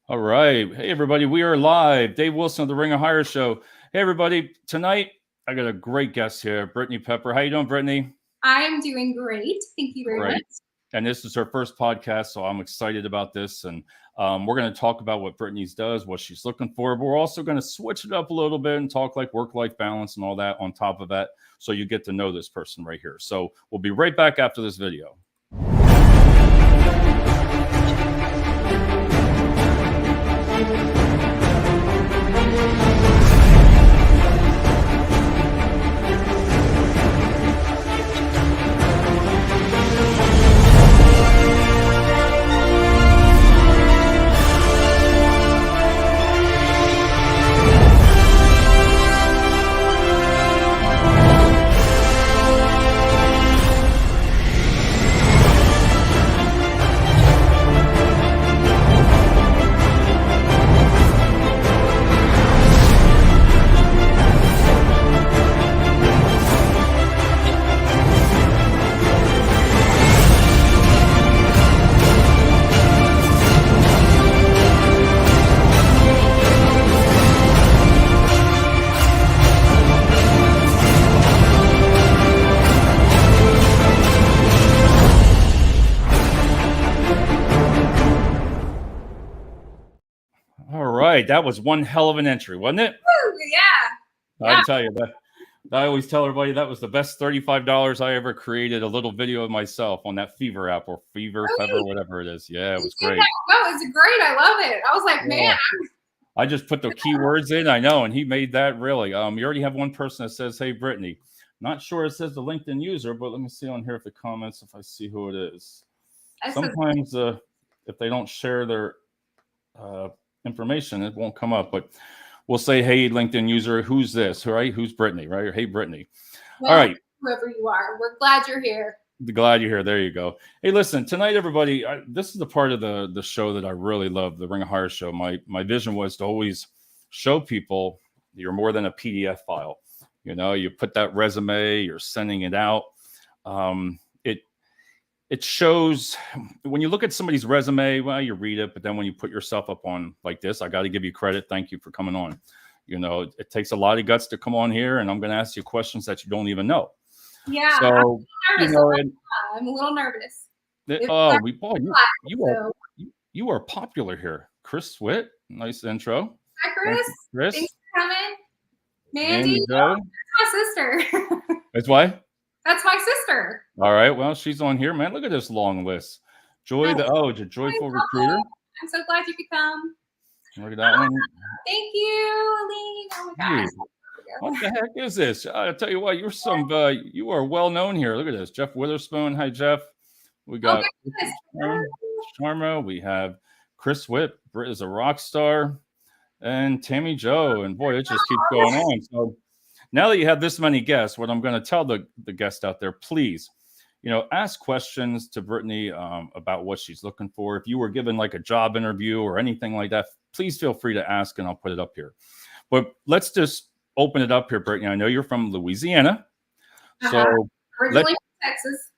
All right. Hey, everybody. We are live. Dave Wilson of the Ring of Hire Show. Hey, everybody. Tonight, I got a great guest here, Brittany Pepper. How you doing, Brittany? I'm doing great. Thank you very much. Great. And this is her first podcast, so I'm excited about this. And we're going to talk about what Brittany does, what she's looking for. But we're also going to switch it up a little bit and talk like work-life balance and all that on top of that, so you get to know this person right here. So we'll be right back after this video. All right, that was one hell of an entry, wasn't it? Woo, yeah. I tell you that. I always tell everybody that was the best $35 I ever created. A little video of myself on that Fever app or Fever, whatever it is. Yeah, it was great. No, it's great. I love it. I was like, man. I just put the keywords in. I know, and he made that really. You already have one person that says, "Hey, Brittany." Not sure it says the LinkedIn user, but let me see on here if the comments if I see who it is. Sometimes if they don't share their information, it won't come up. But we'll say, "Hey, LinkedIn user, who's this? Right? Who's Brittany? Right? Or hey, Brittany." Well, all right, whoever you are, we're glad you're here. Glad you're here. There you go. Hey, listen, tonight, everybody, this is the part of the show that I really love, the Ring of Hire show. My vision was to always show people you're more than a PDF file. You know, you put that resume, you're sending it out. It shows when you look at somebody's resume, well, you read it, but then when you put yourself up on like this, I got to give you credit. Thank you for coming on. You know, it takes a lot of guts to come on here, and I'm going to ask you questions that you don't even know. Yeah, so I'm a little nervous. You are popular here. Chris Switt, nice intro. Hi, Chris. Chris. Thanks for coming. Mandy, that's my sister. It's what? That's my sister. All right. Well, she's on here, man. Look at this long list. Joy, the joyful recruiter. I'm so glad you could come. Look at that one. Thank you, Aline. Oh my gosh. What the heck is this? I'll tell you what, you are well known here. Look at this. Jeff Witherspoon. Hi, Jeff. We got Sharma. We have Chris Witt. Britt is a rock star. And Tammy Joe. And boy, it just keeps going on. So now that you have this many guests, what I'm going to tell the guest out there, please, ask questions to Brittany about what she's looking for. If you were given like a job interview or anything like that, please feel free to ask and I'll put it up here. But let's just open it up here, Brittany. I know you're from Louisiana. So originally from Texas.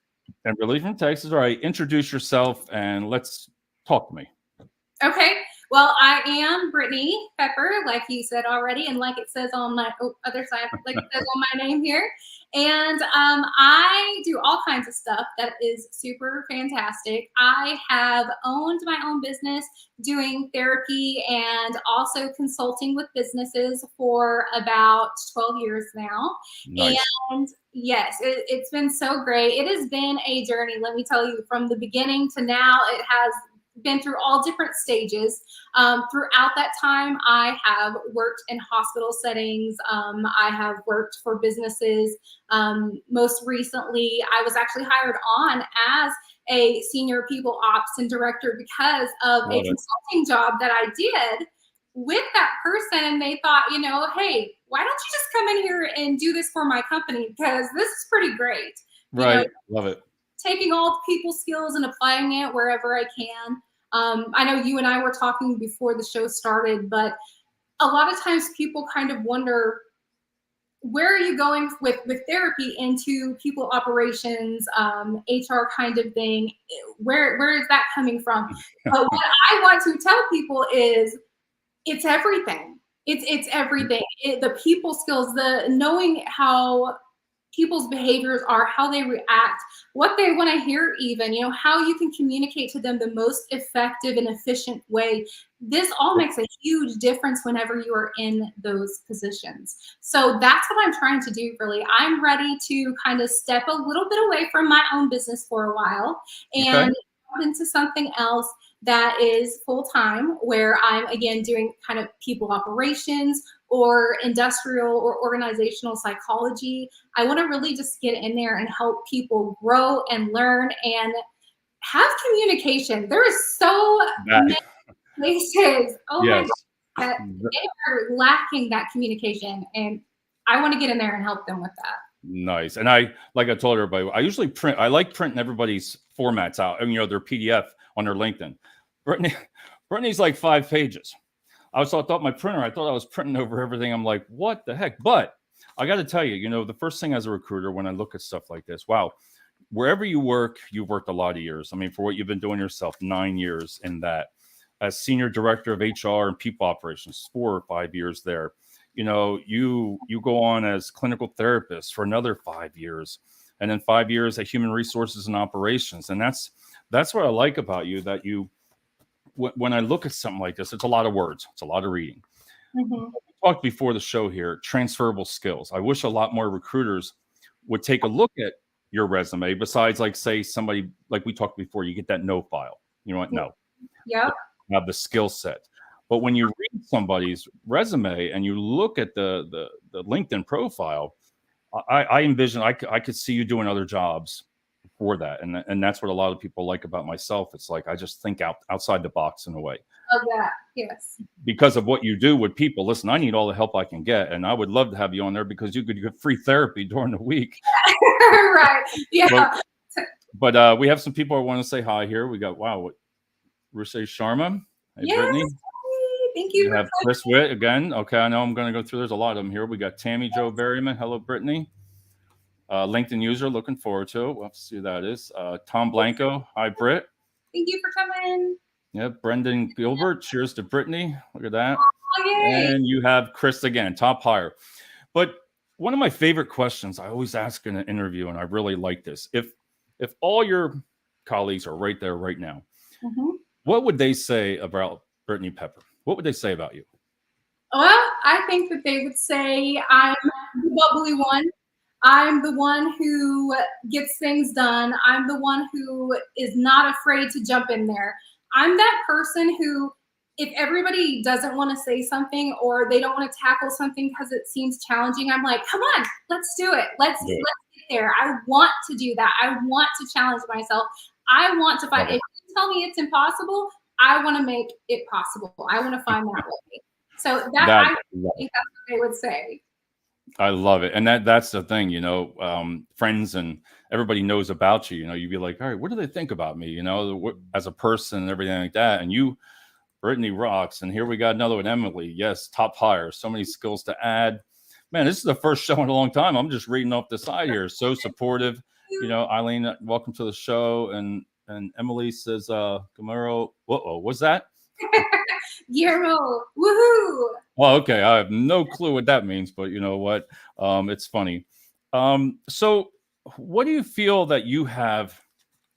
And really from Texas. All right, introduce yourself and let's talk to me. Okay. Well, I am Brittany Pepper, like you said already, and like it says on my other side, like it says on my name here. And I do all kinds of stuff that is super fantastic. I have owned my own business doing therapy and also consulting with businesses for about 12 years now. Nice. And yes, it's been so great. It has been a journey, let me tell you, from the beginning to now. It has been through all different stages. Throughout that time, I have worked in hospital settings. I have worked for businesses. Most recently, I was actually hired on as a senior people ops and director because of a consulting job that I did with that person. And they thought, hey, why don't you just come in here and do this for my company? Because this is pretty great. Right. Love it. Taking all the people skills and applying it wherever I can. I know you and I were talking before the show started, but a lot of times people kind of wonder, where are you going with therapy into people operations, HR kind of thing? Where is that coming from? But what I want to tell people is it's everything. It's everything. The people skills, the knowing how people's behaviors are, how they react, what they want to hear, even, how you can communicate to them the most effective and efficient way. This all makes a huge difference whenever you are in those positions. So that's what I'm trying to do, really. I'm ready to kind of step a little bit away from my own business for a while Okay. and into something else that is full-time, where I'm again doing kind of people operations or industrial or organizational psychology. I want to really just get in there and help people grow and learn and have communication. There is so many That, places, oh my yes. God, that they are lacking that communication. And I want to get in there and help them with that. Nice. And like I told everybody, I usually I like printing everybody's formats out, and their PDF on their LinkedIn. Brittany's like 5 pages. I thought my printer, I thought I was printing over everything. I'm like, what the heck? But I got to tell you, the first thing as a recruiter, when I look at stuff like this, wow, wherever you work, you've worked a lot of years. I mean, for what you've been doing yourself, 9 years in that. As senior director of HR and people operations, 4 or 5 years there. You go on as clinical therapist for another 5 years, and then 5 years at human resources and operations. And that's what I like about you, that when I look at something like this, it's a lot of words, it's a lot of reading. Mm-hmm. We talked before the show here, transferable skills. I wish a lot more recruiters would take a look at your resume, besides, like, say, somebody, like we talked before, you get that no file. You know what? No. Yep. You have the skill set. But when you read somebody's resume and you look at the LinkedIn profile, I envision I could see you doing other jobs for that, and that's what a lot of people like about myself. It's like I just think outside the box in a way. Of that, yes. Because of what you do with people. Listen, I need all the help I can get, and I would love to have you on there because you could get free therapy during the week. Right. Yeah. But we have some people I want to say hi here. We got Rusey Sharma. Hey, Yes. Brittany. Thank you. We have Chris Witt again. Okay, I know I'm going to go through. There's a lot of them here. We got Tammy Jo Berryman. Hello, Brittany. LinkedIn user. Looking forward to it. We'll have to see who that is. Tom Blanco. Hi, Britt. Thank you for coming. Yep. Brendan Gilbert. Cheers to Brittany. Look at that. Oh, yay. And you have Chris again, top hire. But one of my favorite questions I always ask in an interview, and I really like this: if all your colleagues are right there right now, what would they say about Brittany Pepper? What would they say about you? Well, I think that they would say I'm the bubbly one. I'm the one who gets things done. I'm the one who is not afraid to jump in there. I'm that person who, if everybody doesn't want to say something or they don't want to tackle something because it seems challenging, I'm like, come on, let's do it. Let's get there. I want to do that. I want to challenge myself. I want to find. If you tell me it's impossible, I want to make it possible. I want to find that way. So I think that's what they would say. I love it. And that's the thing, friends and everybody knows about you. You'd be like, all right, what do they think about me, as a person and everything like that. And you, Brittany, rocks. And here we got another one, Emily. Yes, top hire. So many skills to add. Man, this is the first show in a long time. I'm just reading off the side here. So supportive. Eileen, welcome to the show. And Emily says, Gamero, what's that? Guillermo, woohoo! Well, okay, I have no clue what that means, but you know what? It's funny. So what do you feel that you have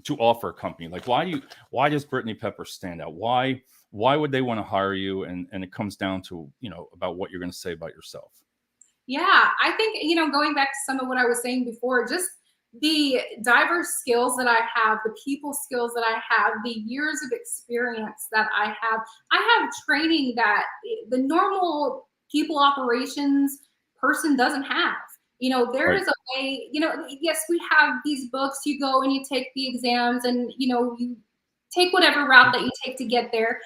to offer a company? Like, why does Brittany Pepper stand out? Why would they want to hire you? And it comes down to, about what you're going to say about yourself. Yeah, I think, going back to some of what I was saying before, just the diverse skills that I have, the people skills that I have, the years of experience that I have training that the normal people operations person doesn't have. There is a way, yes, we have these books, you go and you take the exams and, you take whatever route that you take to get there.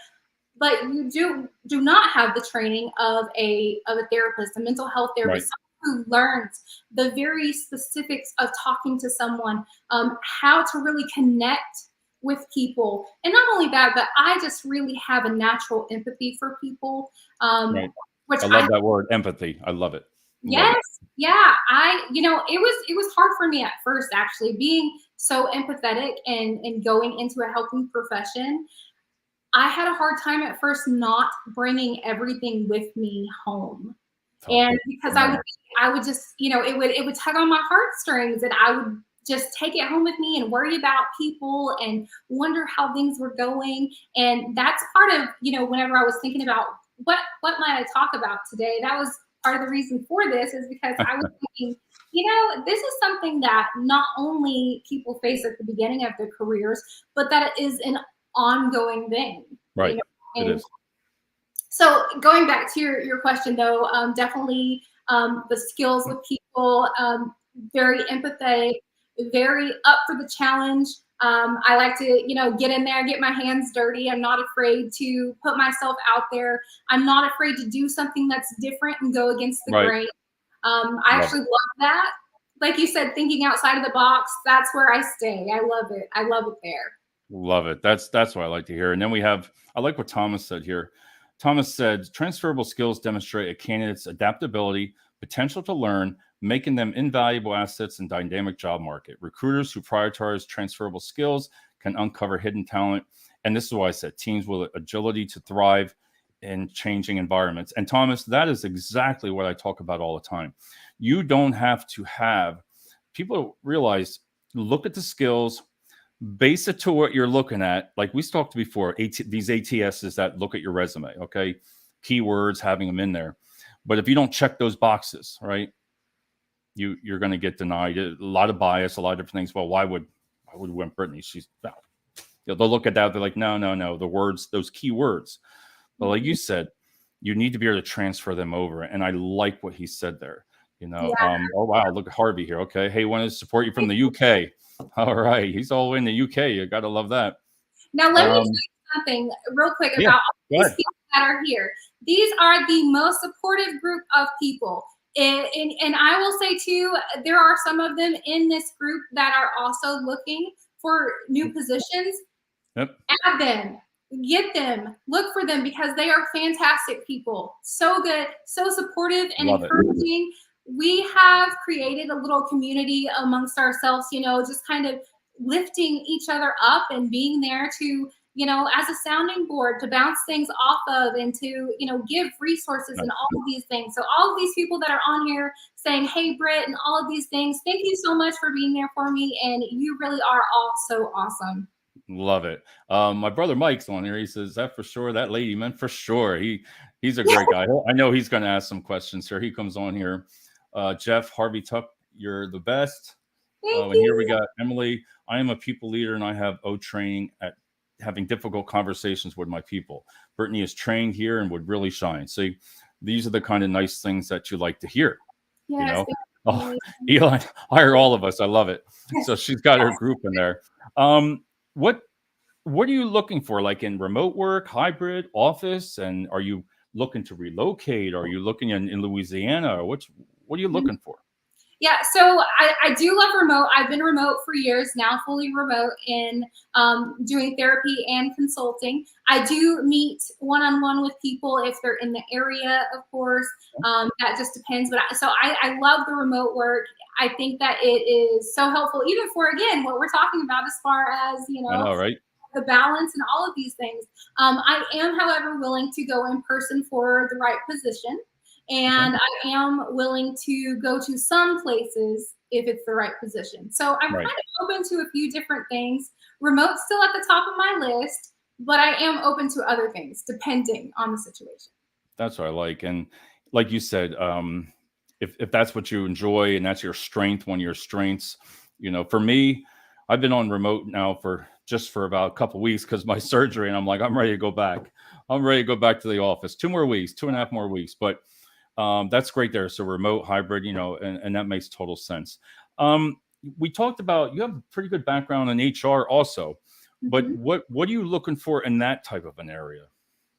But you do not have the training of a therapist, a mental health therapist, someone who learns the very specifics of talking to someone, how to really connect with people. And not only that, but I just really have a natural empathy for people. Which I love that word, empathy. I love it. Love Yes, it. yeah. It was hard for me at first, actually, being so empathetic and going into a helping profession. I had a hard time at first not bringing everything with me home. Oh, And because yeah. I would just, it would tug on my heartstrings, and I would just take it home with me and worry about people and wonder how things were going. And that's part of, whenever I was thinking about what might I talk about today, that was part of the reason for this, is because I was thinking, this is something that not only people face at the beginning of their careers, but that it is an ongoing thing, Right. It and is. so going back to your question, though, definitely the skills with people, very empathetic, very up for the challenge. I like to, get in there, get my hands dirty. I'm not afraid to put myself out there. I'm not afraid to do something that's different and go against the Right. grain. I Love actually love that. Like you said, thinking outside of the box, that's where I stay. I love it. I love it there. Love it. That's what I like to hear. And then I like what Thomas said here. Thomas said transferable skills demonstrate a candidate's adaptability, potential to learn, making them invaluable assets in dynamic job market. Recruiters who prioritize transferable skills can uncover hidden talent. And this is why I said teams with agility to thrive in changing environments. And Thomas, that is exactly what I talk about all the time. You don't have to have people realize, look at the skills, base it to what you're looking at. Like we talked before, these ATSs that look at your resume, okay? Keywords, having them in there. But if you don't check those boxes, right, you're going to get denied. A lot of bias, a lot of different things. Well, why would we want Brittany? She's no. They'll look at that. They're like, no. The words, those key words. But like you said, you need to be able to transfer them over. And I like what he said there. Yeah. Oh wow, look at Harvey here. Okay, hey, want to support you from the UK. All right, he's all in the UK. You got to love that. Now, let me tell you something real quick Yeah, about all go these ahead. people that are here. These are the most supportive group of people. And I will say, too, there are some of them in this group that are also looking for new positions. Yep, Add them, get them, look for them, because they are fantastic people. So good, so supportive and love it. encouraging. We have created a little community amongst ourselves, just kind of lifting each other up and being there to, as a sounding board to bounce things off of, and to, give resources Right. and all of these things. So all of these people that are on here saying, hey, Britt, and all of these things, thank you so much for being there for me. And you really are all so awesome. Love it. My brother Mike's on here. He says that for sure. That lady meant for sure. He's a great guy. I know he's going to ask some questions here. He comes on here. Jeff Harvey Tuck, you're the best. Thank And here we you. got Emily. I am a people leader and I have training at having difficult conversations with my people. Brittany is trained here and would really shine. See, these are the kind of nice things that you like to hear. You Yes, know, thank oh, you. Eli, hire all of us. I love it. So she's got her group in there. What what are you looking for? Like in remote work, hybrid, office, and are you looking to relocate? Are you looking in Louisiana? Or what are you looking for? Yeah, so I do love remote. I've been remote for years now, fully remote in doing therapy and consulting. I do meet one-on-one with people if they're in the area, of course. That just depends. But I love the remote work. I think that it is so helpful, even for, again, what we're talking about as far as, I know, right? the balance and all of these things. I am, however, willing to go in person for the right position. Okay. And I am willing to go to some places if it's the right position. So I'm kind Right. of open to a few different things. Remote's still at the top of my list, but I am open to other things depending on the situation. That's what I like. And like you said, if that's what you enjoy and that's your strength, one of your strengths, for me, I've been on remote now for about a couple of weeks because my surgery, and I'm like, I'm ready to go back. I'm ready to go back to the office. 2 more weeks, 2.5 more weeks. But that's great there. So remote, hybrid, and that makes total sense. Um, we talked about you have a pretty good background in HR also, but Mhm. what are you looking for in that type of an area?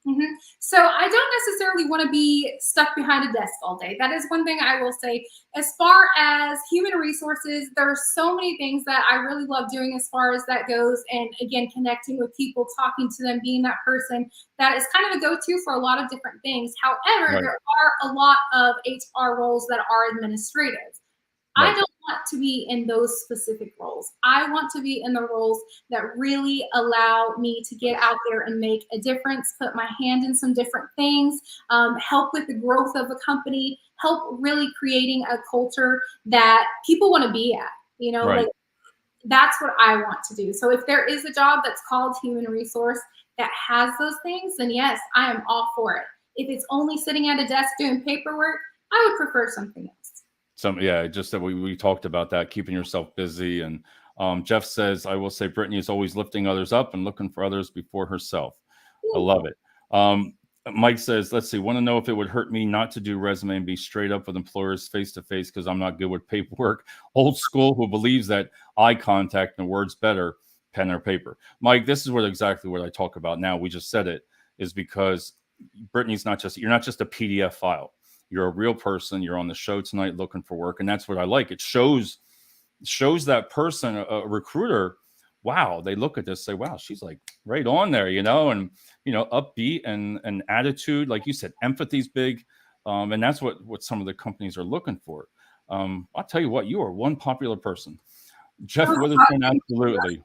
Mhm. So I don't necessarily want to be stuck behind a desk all day. That is one thing I will say. As far as human resources, there are so many things that I really love doing as far as that goes. And again, connecting with people, talking to them, being that person that is kind of a go-to for a lot of different things. However, Right. there are a lot of HR roles that are administrative. I Right. don't want to be in those specific roles. I want to be in the roles that really allow me to get out there and make a difference, put my hand in some different things, help with the growth of the company, help really creating a culture that people want to be at. Right. Like that's what I want to do. So if there is a job that's called human resource that has those things, then yes, I am all for it. If it's only sitting at a desk doing paperwork, I would prefer something else. Yeah, just that we talked about that, keeping yourself busy. And Jeff says, I will say Brittany is always lifting others up and looking for others before herself. I love it. Mike says, let's see, want to know if it would hurt me not to do resume and be straight up with employers face to face because I'm not good with paperwork. Old school who believes that eye contact and words better, pen or paper. Mike, this is exactly what I talk about now. We just said it, is because Brittany's you're not just a PDF file. You're a real person. You're on the show tonight looking for work. And that's what I like. It shows that person, a recruiter, wow, they look at this, say, wow, she's like right on there, and upbeat and attitude, like you said, empathy's big, and that's what some of the companies are looking for. I'll tell you what, you are one popular person, Jeff Witherspoon, absolutely.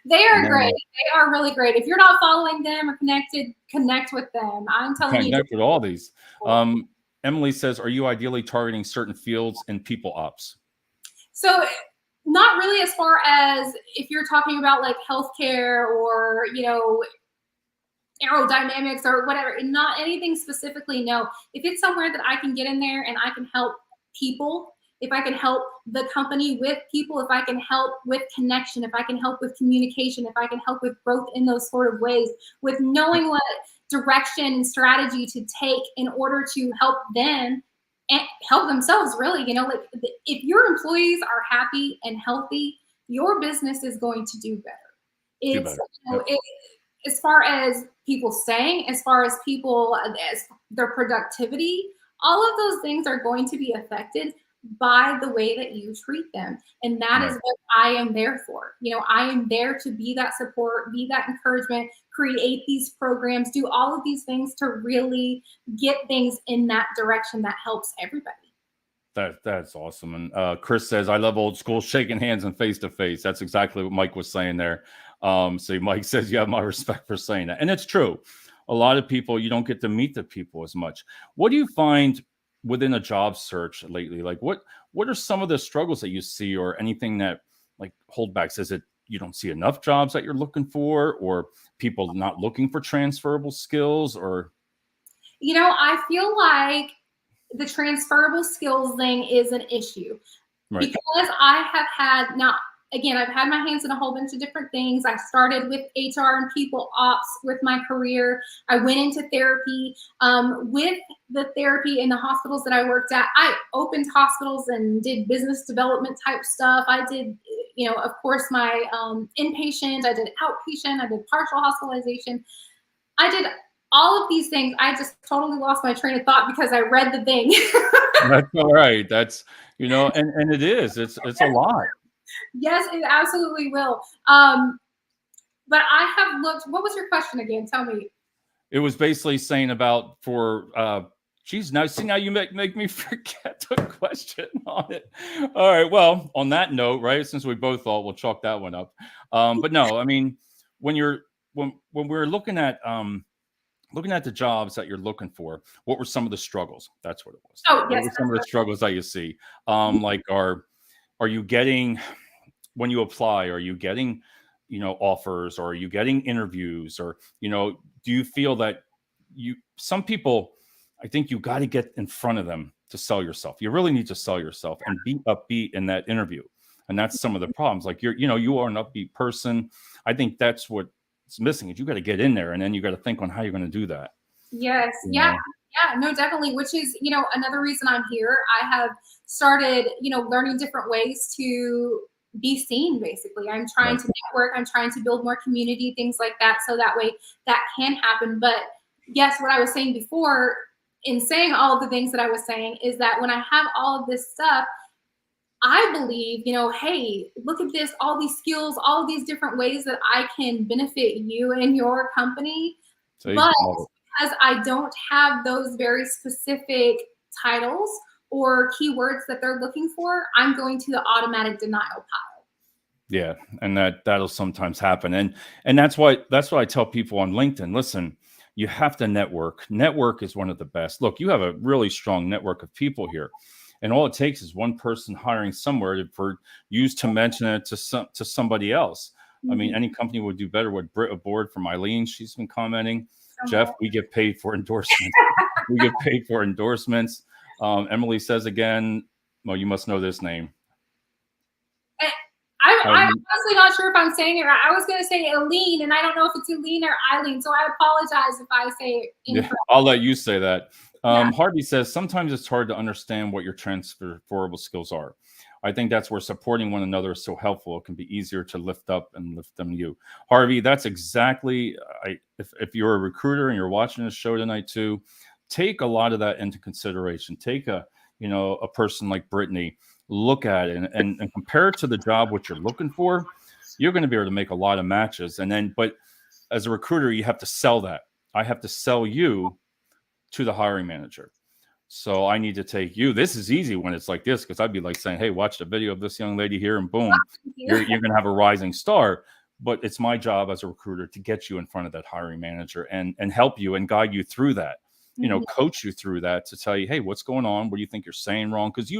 They are And then great. They are really great. If you're not following them or connected, connect with them. I'm telling you. connect with all these. Emily says, are you ideally targeting certain fields in people ops? So not really as far as if you're talking about like healthcare or, aerodynamics or whatever, not anything specifically. No, if it's somewhere that I can get in there and I can help people, if I can help the company with people, if I can help with connection, if I can help with communication, if I can help with growth in those sort of ways, with knowing what direction and strategy to take in order to help them and help themselves, really, like if your employees are happy and healthy, your business is going to do better. It's, as far as people staying, as far as people, as their productivity, all of those things are going to be affected by the way that you treat them. And that is what I am there for. I am there to be that support, be that encouragement, create these programs, do all of these things to really get things in that direction that helps everybody. That's awesome. And Chris says, I love old school shaking hands and face to face. That's exactly what Mike was saying there. So Mike says, you have my respect for saying that. And it's true. A lot of people, you don't get to meet the people as much. What do you find within a job search lately? Like what are some of the struggles that you see, or anything that like holdbacks? Is it you don't see enough jobs that you're looking for, or people not looking for transferable skills, or? I feel like the transferable skills thing is an issue because I have had, now again, I've had my hands in a whole bunch of different things. I started with HR and people ops with my career. I went into therapy. With the therapy in the hospitals that I worked at, I opened hospitals and did business development type stuff. I did, of course, my inpatient, I did outpatient, I did partial hospitalization. I did all of these things. I just totally lost my train of thought because I read the thing. That's all right. That's, and it's a lot. Yes, it absolutely will. But I have looked, what was your question again? Tell me. It was basically saying about geez, now you make me forget the question on it. All right. Well, on that note, right, since we both thought, we'll chalk that one up. But no, I mean, when we're looking at the jobs that you're looking for, what were some of the struggles? That's what it was. Oh, yes. What were some of the struggles that you see? Like are you getting, when you apply, are you getting, offers, or are you getting interviews, or, do you feel that some people, I think you got to get in front of them to sell yourself. You really need to sell yourself and be upbeat in that interview. And that's some of the problems. Like you are an upbeat person. I think that's what's missing, is you got to get in there, and then you got to think on how you're going to do that. Yes. Yeah. Yeah, no, definitely. Which is, another reason I'm here. I have started, learning different ways to be seen, basically. I'm trying to network. I'm trying to build more community, things like that. So that way that can happen. But yes, what I was saying before in saying all of the things that I was saying is that when I have all of this stuff, I believe, hey, look at this, all these skills, all of these different ways that I can benefit you and your company. See, But love it. because I don't have those very specific titles or keywords that they're looking for, I'm going to the automatic denial pile. Yeah, and that'll sometimes happen, and that's what I tell people on LinkedIn. Listen, you have to network. Network is one of the best. Look, you have a really strong network of people here, and all it takes is one person hiring somewhere for you to mention it to somebody else. I mean, Mhm. any company would do better. With Brit aboard from Eileen, she's been commenting. So Jeff, we get paid for endorsements. We get paid for endorsements. Emily says again, well, you must know this name. I'm honestly not sure if I'm saying it right. I was going to say Eileen, and I don't know if it's Eileen or Eileen, so I apologize if I say it incorrectly. I'll let you say that. Yeah. Harvey says sometimes it's hard to understand what your transferable skills are. I think that's where supporting one another is so helpful. It can be easier to lift up and lift them you. Harvey, that's exactly. If you're a recruiter and you're watching this show tonight too, take a lot of that into consideration. Take a person like Brittany, look at it and compare it to the job what you're looking for. You're going to be able to make a lot of matches, but as a recruiter, you have to sell that. I have to sell you to the hiring manager. So I need to take you. This is easy when it's like this, because I'd be like saying, hey, watch the video of this young lady here, and boom, you're going to have a rising star. But it's my job as a recruiter to get you in front of that hiring manager and help you and guide you through that, coach you through that, to tell you, hey, what's going on? What do you think you're saying wrong? Because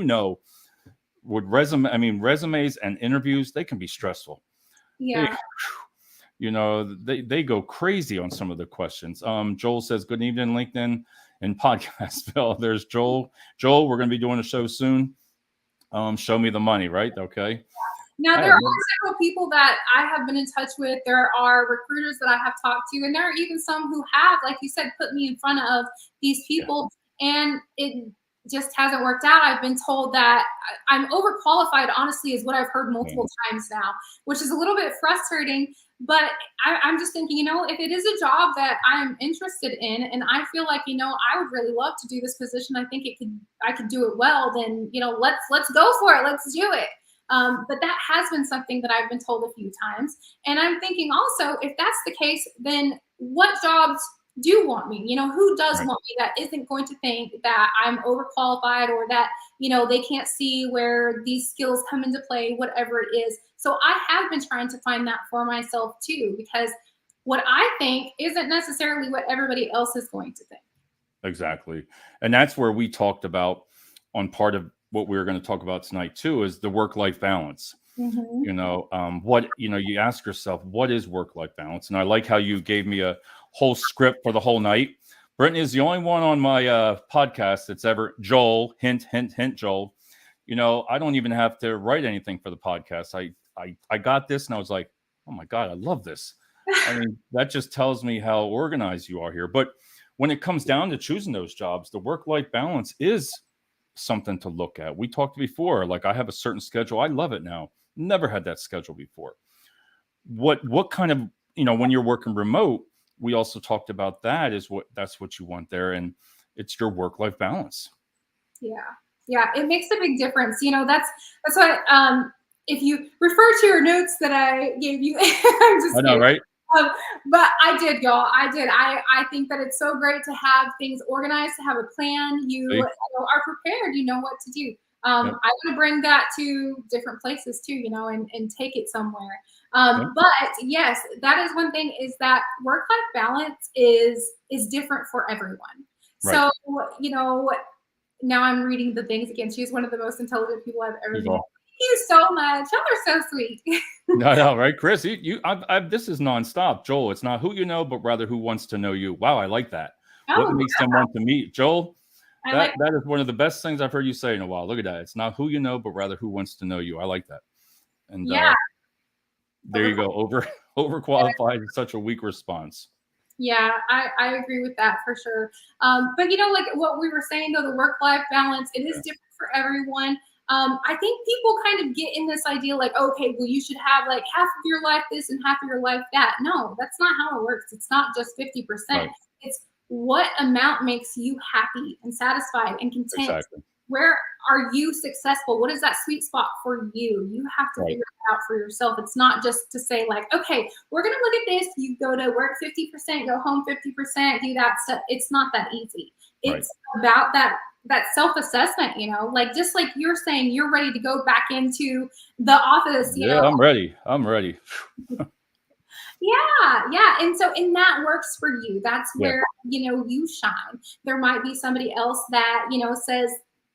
with resumes and interviews, they can be stressful. Yeah. They go crazy on some of the questions. Joel says, good evening, LinkedIn and Podcastville. There's Joel. Joel, we're going to be doing a show soon. Show me the money, right? Okay. Now, there are several people that I have been in touch with. There are recruiters that I have talked to, and there are even some who have, like you said, put me in front of these people, and it just hasn't worked out. I've been told that I'm overqualified, honestly, is what I've heard multiple times now, which is a little bit frustrating. But I'm just thinking, if it is a job that I'm interested in, and I feel like, I would really love to do this position, I think I could do it well, then, let's go for it. Let's do it. But that has been something that I've been told a few times. And I'm thinking also, if that's the case, then what jobs do want me? Who does want me that isn't going to think that I'm overqualified, or that, they can't see where these skills come into play, whatever it is. So I have been trying to find that for myself too, because what I think isn't necessarily what everybody else is going to think. Exactly. And that's where we talked about, on part of what we're going to talk about tonight too, is the work-life balance. Mm-hmm. You ask yourself, what is work-life balance? And I like how you gave me a whole script for the whole night. Brittany is the only one on my podcast that's ever, Joel, hint, hint, hint, Joel. I don't even have to write anything for the podcast. I got this and I was like, oh my God, I love this. I mean, that just tells me how organized you are here. But when it comes down to choosing those jobs, the work-life balance is something to look at. We talked before, like I have a certain schedule. I love it now. Never had that schedule before. What kind of, when you're working remote, we also talked about that's what you want there. And it's your work-life balance. Yeah. It makes a big difference. That's what, if you refer to your notes that I gave you, I'm just I know, kidding. right? But I did, y'all. I did. I think that it's so great to have things organized, to have a plan. You are prepared. You know what to do. I want to bring that to different places too, and take it somewhere. But yes, that is one thing, is that work-life balance is different for everyone. Right. So, now I'm reading the things again. She's one of the most intelligent people I've ever met. Thank you so much. Y'all are so sweet. No, right, Chris. This is nonstop, Joel. It's not who you know, but rather who wants to know you. Wow, I like that. What makes them want to meet, Joel? That is one of the best things I've heard you say in a while. Look at that. It's not who you know, but rather who wants to know you. I like that. And there you go. Overqualified is such a weak response. Yeah, I agree with that for sure. But like what we were saying though, the work-life balance, it is different for everyone. I think people kind of get in this idea like, okay, well, you should have like half of your life this and half of your life that. No, that's not how it works. It's not just 50%. It's what amount makes you happy and satisfied and content? Exactly. Where are you successful? What is that sweet spot for you? You have to figure it out for yourself. It's not just to say like, okay, we're going to look at this. You go to work 50%, go home 50%, do that stuff. It's not that easy. It's about that self-assessment, you know, like just like you're saying, you're ready to go back into the office. You know? I'm ready. I'm ready. Yeah. And so, and that works for you. That's where, you know, you shine. There might be somebody else that, you know, says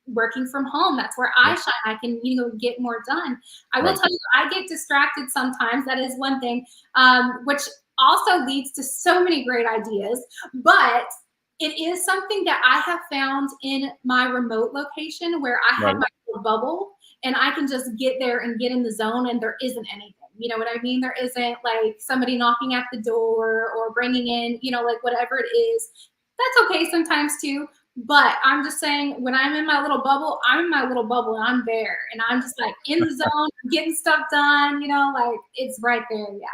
working from home. That's where I shine. I can, you know, get more done. I will tell you, I get distracted sometimes. That is one thing, which also leads to so many great ideas. But it is something that I have found in my remote location where I have my little bubble and I can just get there and get in the zone and there isn't anything. You know what I mean? There isn't like somebody knocking at the door or bringing in, you know, like whatever it is. That's okay sometimes too. But I'm just saying, when I'm in my little bubble, I'm in my little bubble and I'm there. And I'm just like in the zone, getting stuff done, you know, like it's right there. Yeah.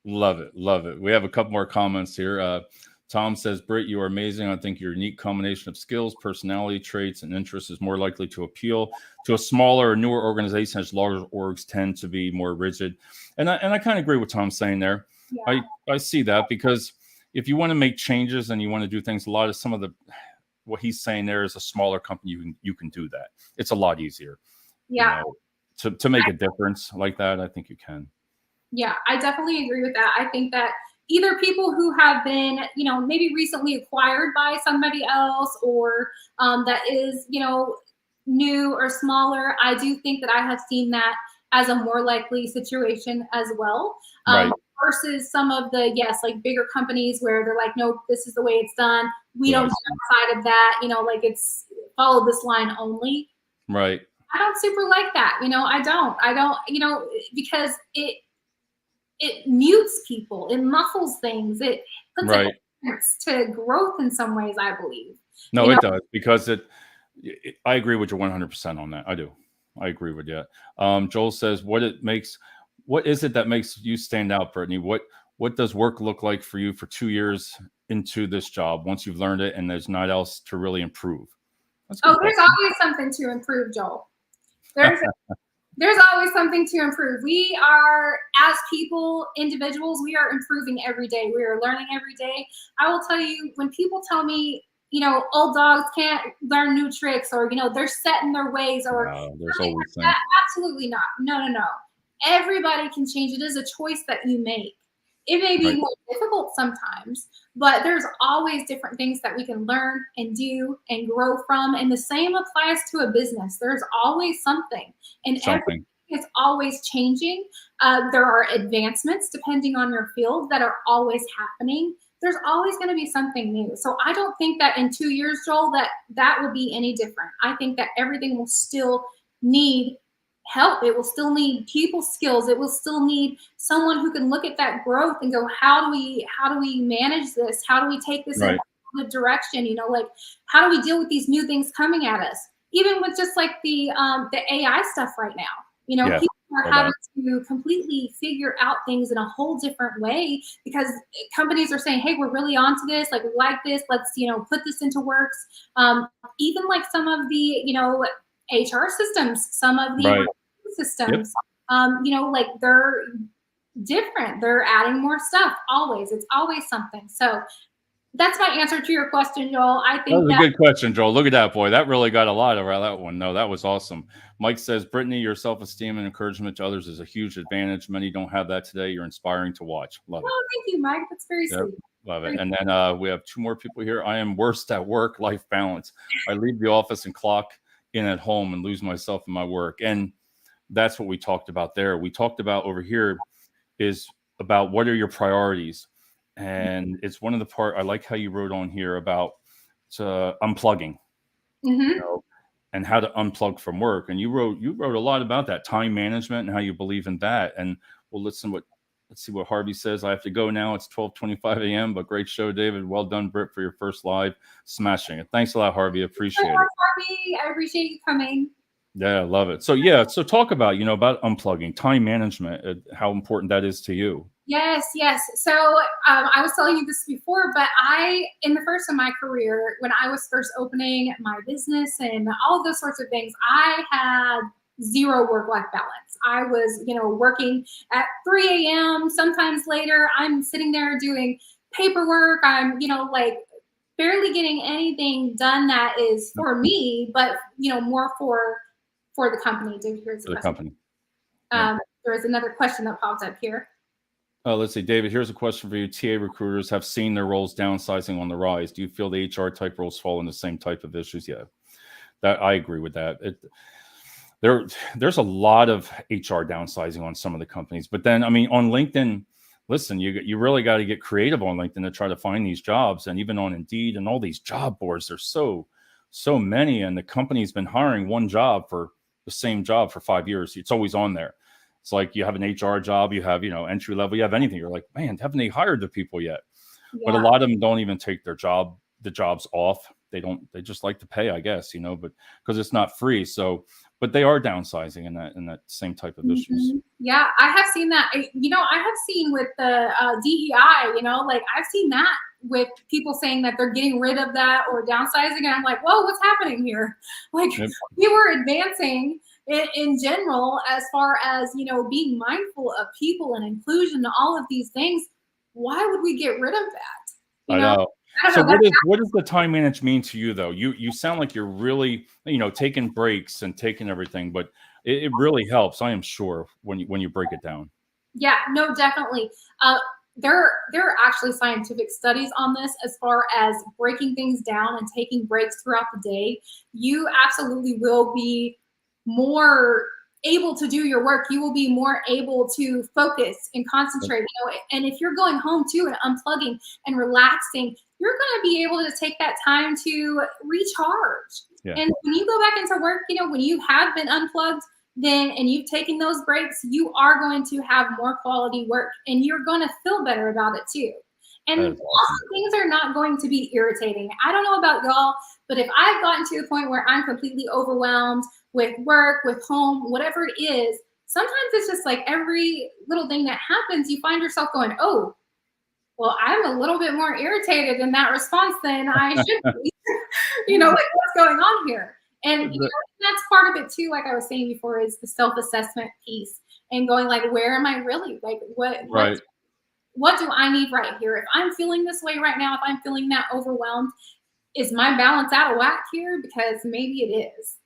Love it. Love it. We have a couple more comments here. Tom says, Britt, you are amazing. I think your unique combination of skills, personality traits, and interests is more likely to appeal to a smaller or newer organization, as larger orgs tend to be more rigid. And I kind of agree with Tom saying there. Yeah. I see that, because if you want to make changes and you want to do things, a lot of some of the what he's saying there is a smaller company, you can do that. It's a lot easier. Yeah. You know, to make a difference like that, I think you can. Yeah, I definitely agree with that. I think that either people who have been, you know, maybe recently acquired by somebody else, or that is, you know, new or smaller, I do think that I have seen that as a more likely situation as well. Versus some of the, like bigger companies where they're like, no, this is the way it's done. We don't go outside of that, you know, like it's follow this line only. Right. I don't super like that. You know, I don't, you know, because it mutes people, it muffles things, it puts a difference to growth in some ways, I believe. No, it does, because I agree with you 100% on that. I do. I agree with you. Joel says, what is it that makes you stand out, Brittany? What does work look like for you for 2 years into this job, once you've learned it and there's not else to really improve? There's always something to improve, Joel. There's always something to improve. We are, as people, individuals, we are improving every day. We are learning every day. I will tell you, when people tell me, you know, old dogs can't learn new tricks, or, you know, they're set in their ways, or there's always that, absolutely not. No. Everybody can change. It is a choice that you make. It may be more difficult sometimes, but there's always different things that we can learn and do and grow from. And the same applies to a business. There's always something, and everything is always changing. There are advancements depending on your field that are always happening. There's always going to be something new. So I don't think that in 2 years, Joel, that will be any different. I think that everything will still need help. It will still need people skills. It will still need someone who can look at that growth and go, how do we manage this? How do we take this in the direction? You know, like, how do we deal with these new things coming at us? Even with just like the AI stuff right now, you know, people are having to completely figure out things in a whole different way, because companies are saying, hey, we're really onto this. Like, we like this. Let's, you know, put this into works. Even like some of the, you know, HR systems, some of the systems, you know, like they're different. They're adding more stuff always. It's always something. So that's my answer to your question, Joel. I think that was a good question, Joel. Look at that, boy. That really got a lot around that one. No, that was awesome. Mike says, Brittany, your self-esteem and encouragement to others is a huge advantage. Many don't have that today. You're inspiring to watch. Love it. Oh, thank you, Mike. That's very sweet. Love it. And then we have 2 more people here. I am worst at work-life balance. I leave the office and clock in at home and lose myself in my work. And that's what we talked about there. We talked about over here is about what are your priorities. And it's one of the I like how you wrote on here about unplugging, you know, and how to unplug from work. And you wrote a lot about that, time management, and how you believe in that. And let's see what Harvey says. I have to go now. It's 12:25 a.m. But great show, David. Well done, Britt, for your first live. Smashing it. Thanks a lot, Harvey. Appreciate it. Harvey, I appreciate you coming. Yeah, I love it. So so talk about, you know, about unplugging, time management, how important that is to you. Yes, yes. So I was telling you this before, but in the first of my career, when I was first opening my business and all those sorts of things, I had zero work-life balance. I was, working at 3 a.m., sometimes later. I'm sitting there doing paperwork. I'm, like barely getting anything done that is for me, but, more for the company. Here's the For the question. company. Yep. There is another question that popped up here. Let's see, David, here's a question for you. TA recruiters have seen their roles downsizing on the rise. Do you feel the HR type roles fall in the same type of issues? Yeah, that I agree with that. There's a lot of HR downsizing on some of the companies, but then, I mean, on LinkedIn, listen, you really got to get creative on LinkedIn to try to find these jobs. And even on Indeed and all these job boards, there's so many, and the company's been hiring one job for the same job for 5 years. It's always on there. It's like you have an HR job, you have, entry level, you have anything. You're like, man, haven't they hired the people yet? Yeah. But a lot of them don't even take the jobs off. They just like to pay, I guess, but because it's not free. So, but they are downsizing in that same type of issues. Yeah, I have seen that. I have seen with the DEI, like I've seen that with people saying that they're getting rid of that or downsizing. And I'm like, whoa, what's happening here? Like we were advancing in general as far as, being mindful of people and inclusion and all of these things. Why would we get rid of that? I know. I So don't know. what does the time management mean to you, though? You sound like you're really, taking breaks and taking everything, but it really helps, I am sure, when you break it down. Yeah, no, definitely. There are actually scientific studies on this as far as breaking things down and taking breaks throughout the day. You absolutely will be more able to do your work. You will be more able to focus and concentrate. And if you're going home too and unplugging and relaxing, you're going to be able to take that time to recharge. Yeah. And when you go back into work, when you have been unplugged, and you've taken those breaks, you are going to have more quality work and you're going to feel better about it too. And awesome. Also, things are not going to be irritating. I don't know about y'all, but if I've gotten to the point where I'm completely overwhelmed with work, with home, whatever it is, sometimes it's just like every little thing that happens, you find yourself going, oh, well, I'm a little bit more irritated in that response than I should be. Like what's going on here? And that's part of it too, like I was saying before, is the self-assessment piece and going like, where am I really? Like what do I need right here? If I'm feeling this way right now, if I'm feeling that overwhelmed, is my balance out of whack here? Because maybe it is.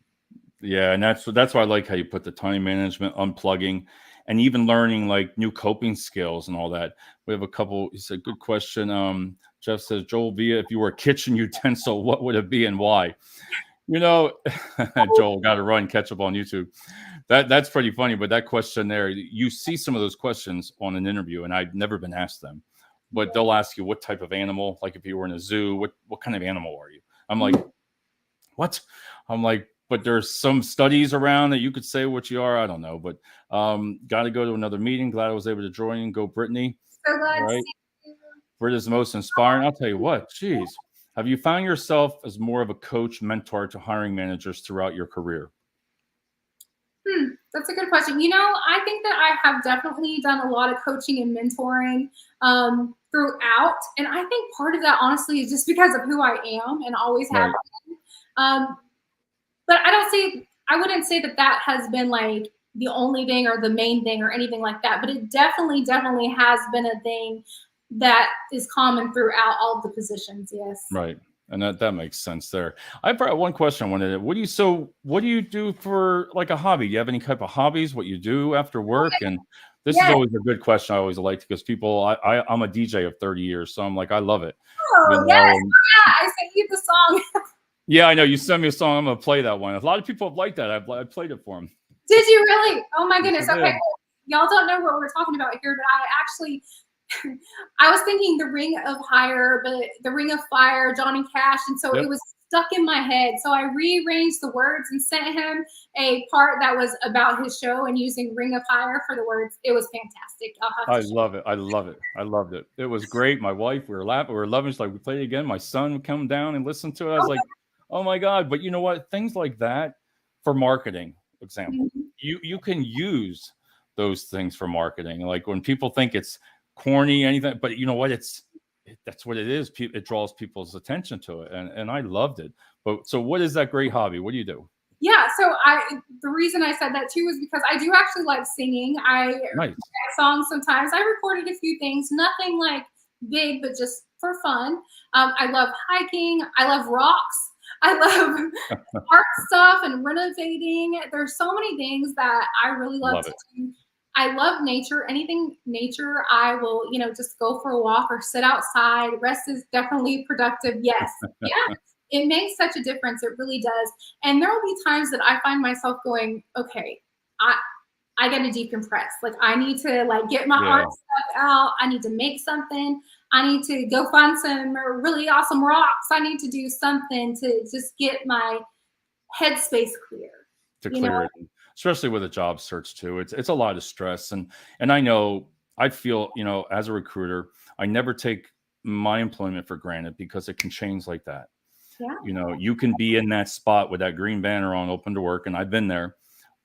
Yeah, and that's why I like how you put the time management, unplugging, and even learning like new coping skills and all that. We have a couple. He said, good question. Jeff says, Joel Villa, if you were a kitchen utensil, what would it be and why? Joel, got to run, catch up on YouTube. That's pretty funny. But that question there, you see some of those questions on an interview, and I've never been asked them. But they'll ask you what type of animal, like if you were in a zoo, what kind of animal are you? I'm like, what? I'm like, but there's some studies around that you could say what you are. I don't know, but got to go to another meeting. Glad I was able to join. Go, Brittany. So glad. Right? Britt is the most inspiring. I'll tell you what, geez. Have you found yourself as more of a coach, mentor to hiring managers throughout your career? That's a good question. I think that I have definitely done a lot of coaching and mentoring throughout. And I think part of that, honestly, is just because of who I am and always have been. But I wouldn't say that has been like the only thing or the main thing or anything like that. But it definitely has been a thing that is common throughout all of the positions. Yes. Right. And that makes sense there. I've got one question I wanted to, what do you do for like a hobby? Do you have any type of hobbies, what you do after work? And this is always a good question I always like, because I'm a DJ of 30 years. So I'm like, I love it. Oh, yes. Yeah, I sent you the song. Yeah, I know. You sent me a song. I'm going to play that one. A lot of people have liked that. I played it for them. Did you really? Oh my goodness. Yes, okay. Y'all don't know what we're talking about here, but I was thinking the Ring of Hire, but the Ring of Fire, Johnny Cash. And so it was stuck in my head. So I rearranged the words and sent him a part that was about his show and using Ring of Hire for the words. It was fantastic. I love it. I love it. I loved it. It was great. My wife, we were laughing. We were loving it. It's like, we played it again. My son would come down and listen to it. I was like, oh my God. But you know what? Things like that for marketing, example, you can use those things for marketing. Like when people think it's corny, anything, but you know what? That's what it is. It draws people's attention to it, and I loved it. But so, what is that great hobby? What do you do? Yeah, so the reason I said that too is because I do actually like singing. I write Nice. songs sometimes. I recorded a few things, nothing like big, but just for fun. I love hiking. I love rocks. I love art stuff and renovating. There's so many things that I really love Love to it. do. I love nature. Anything nature, I will, just go for a walk or sit outside. Rest is definitely productive. Yes. Yeah. It makes such a difference. It really does. And there will be times that I find myself going, okay, I got to decompress. Like I need to like get my art Yeah, stuff out. I need to make something. I need to go find some really awesome rocks. I need to do something to just get my headspace clear. to You know? clear it, especially with a job search too. It's a lot of stress, and I know I feel as a recruiter, I never take my employment for granted because it can change like that. Yeah. You can be in that spot with that green banner on open to work, and I've been there.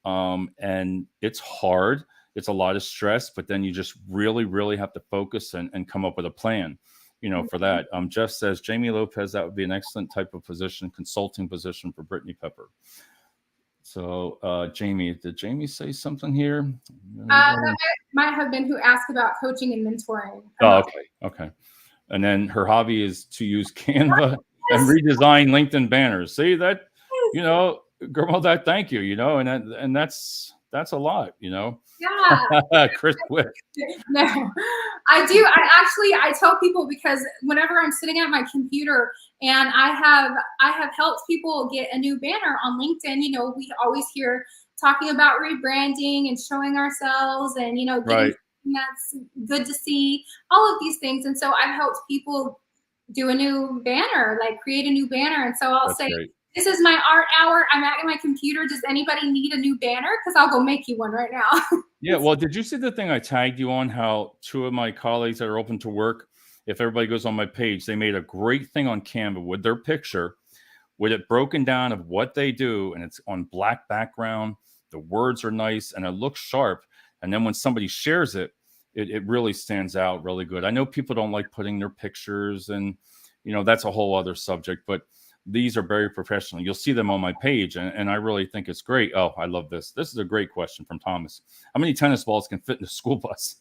And it's hard. It's a lot of stress, but then you just really, really have to focus and come up with a plan, for that. Jeff says, Jamie Lopez, that would be an excellent type of position, consulting position for Brittany Pepper. So, Jamie, did Jamie say something here? That might have been who asked about coaching and mentoring. Oh, okay. Okay. And then her hobby is to use Canva and redesign LinkedIn banners. See that, girl, that thank you, and that's a lot, Yeah. Chris Wick. No, I do. I tell people because whenever I'm sitting at my computer and I have helped people get a new banner on LinkedIn. We always hear talking about rebranding and showing ourselves and getting Right. something that's good to see, all of these things. And so I've helped people do a new banner, like create a new banner. And so I'll That's say, great. this is my art hour. I'm at my computer. Does anybody need a new banner? Because I'll go make you one right now. Yeah. Well, did you see the thing I tagged you on? How two of my colleagues that are open to work, if everybody goes on my page, they made a great thing on Canva with their picture, with it broken down of what they do, and it's on black background. The words are nice and it looks sharp. And then when somebody shares it, it really stands out really good. I know people don't like putting their pictures, and that's a whole other subject, but these are very professional. You'll see them on my page, and I really think it's great. Oh, I love this. This is a great question from Thomas. How many tennis balls can fit in a school bus?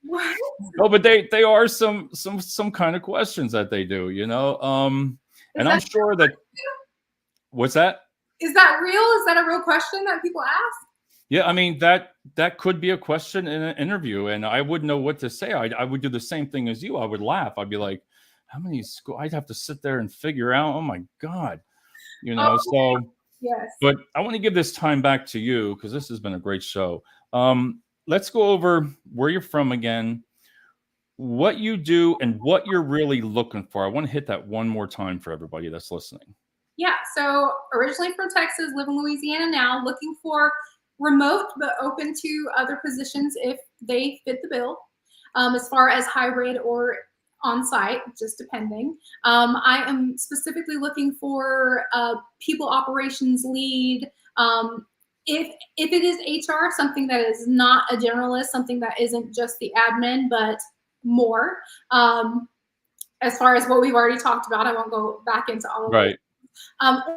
What? Oh, but they are some kind of questions that they do, Is and I'm that sure that what's that? is that real? Is that a real question that people ask? Yeah, I mean that could be a question in an interview, and I wouldn't know what to say. I would do the same thing as you. I would laugh. I'd be like, "How many school?" I'd have to sit there and figure out. Oh my god, Oh, So, yes. but I want to give this time back to you because this has been a great show. Let's go over where you're from again, what you do, and what you're really looking for. I want to hit that one more time for everybody that's listening. Yeah. So originally from Texas, live in Louisiana now, looking for remote, but open to other positions if they fit the bill. As far as hybrid or on site, just depending. I am specifically looking for people operations lead. If it is HR, something that is not a generalist, something that isn't just the admin, but more. As far as what we've already talked about, I won't go back into all of it. Right.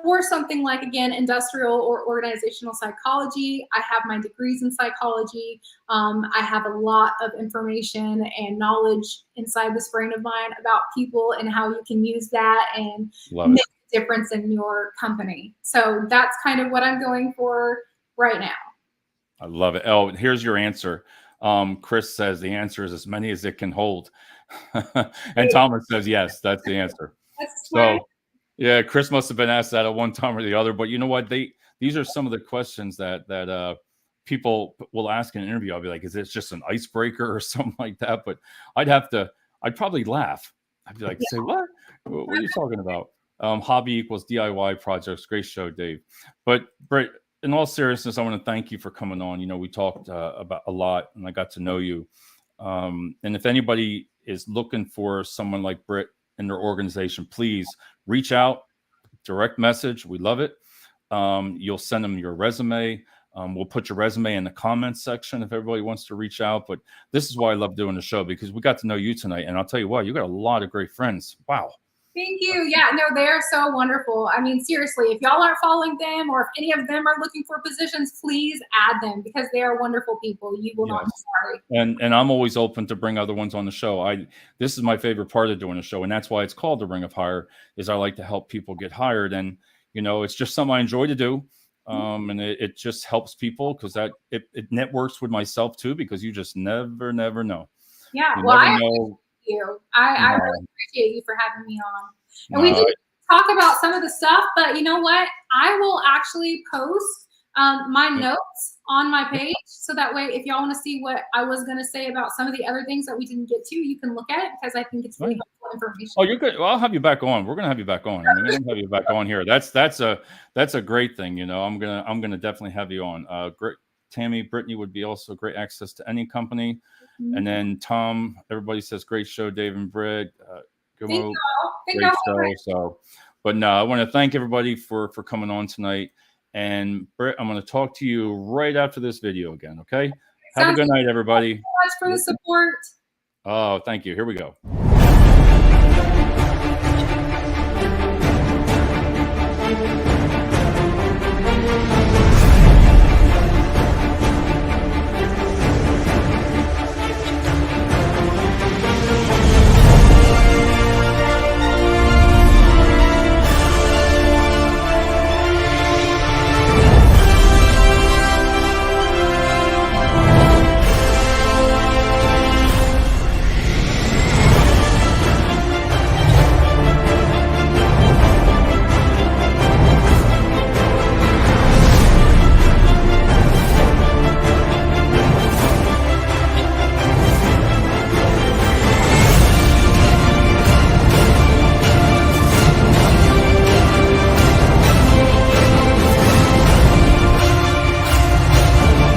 Or something like, again, industrial or organizational psychology. I have my degrees in psychology. I have a lot of information and knowledge inside this brain of mine about people and how you can use that and Love make it. a difference in your company. So that's kind of what I'm going for right now. I love it. Oh, here's your answer. Chris says the answer is as many as it can hold. And Thomas says, yes, that's the answer. That's smart. So, yeah, Chris must have been asked that at one time or the other. But you know what? These are some of the questions that people will ask in an interview. I'll be like, is this just an icebreaker or something like that? But I'd probably laugh. I'd be like, say what? What are you talking about? Hobby equals DIY projects. Great show, Dave. But Britt, in all seriousness, I want to thank you for coming on. We talked about a lot, and I got to know you. And if anybody is looking for someone like Britt in their organization, please reach out, direct message. We love it. You'll send them your resume. We'll put your resume in the comments section if everybody wants to reach out. But this is why I love doing the show, because we got to know you tonight. And I'll tell you what, you got a lot of great friends. Wow. Thank you. Yeah, no, they're so wonderful. I mean, seriously, if y'all aren't following them or if any of them are looking for positions, please add them because they are wonderful people. You will not be sorry. And I'm always open to bring other ones on the show. This is my favorite part of doing the show, and that's why it's called The Ring of Hire, is I like to help people get hired. And, you know, it's just something I enjoy to do. And it just helps people because it networks with myself too, because you just never know. Yeah, You well, never I know. You. I really appreciate you for having me on. And we did talk about some of the stuff, but you know what? I will actually post my notes on my page, so that way if y'all want to see what I was going to say about some of the other things that we didn't get to, you can look at it because I think it's really helpful information. Oh, you're good. Well, I'll have you back on. We're gonna have you back on. I mean, we're gonna have you back on here. That's a great thing. You know, I'm gonna definitely have you on. Great. Tammy, Brittany would be also great access to any company. And then Tom, everybody says great show, Dave and Britt. Great show. So, but no, I want to thank everybody for coming on tonight. And Britt, I'm going to talk to you right after this video again. Okay. Have a good night, everybody. Thank you so much for the support. Oh, thank you. Here we go.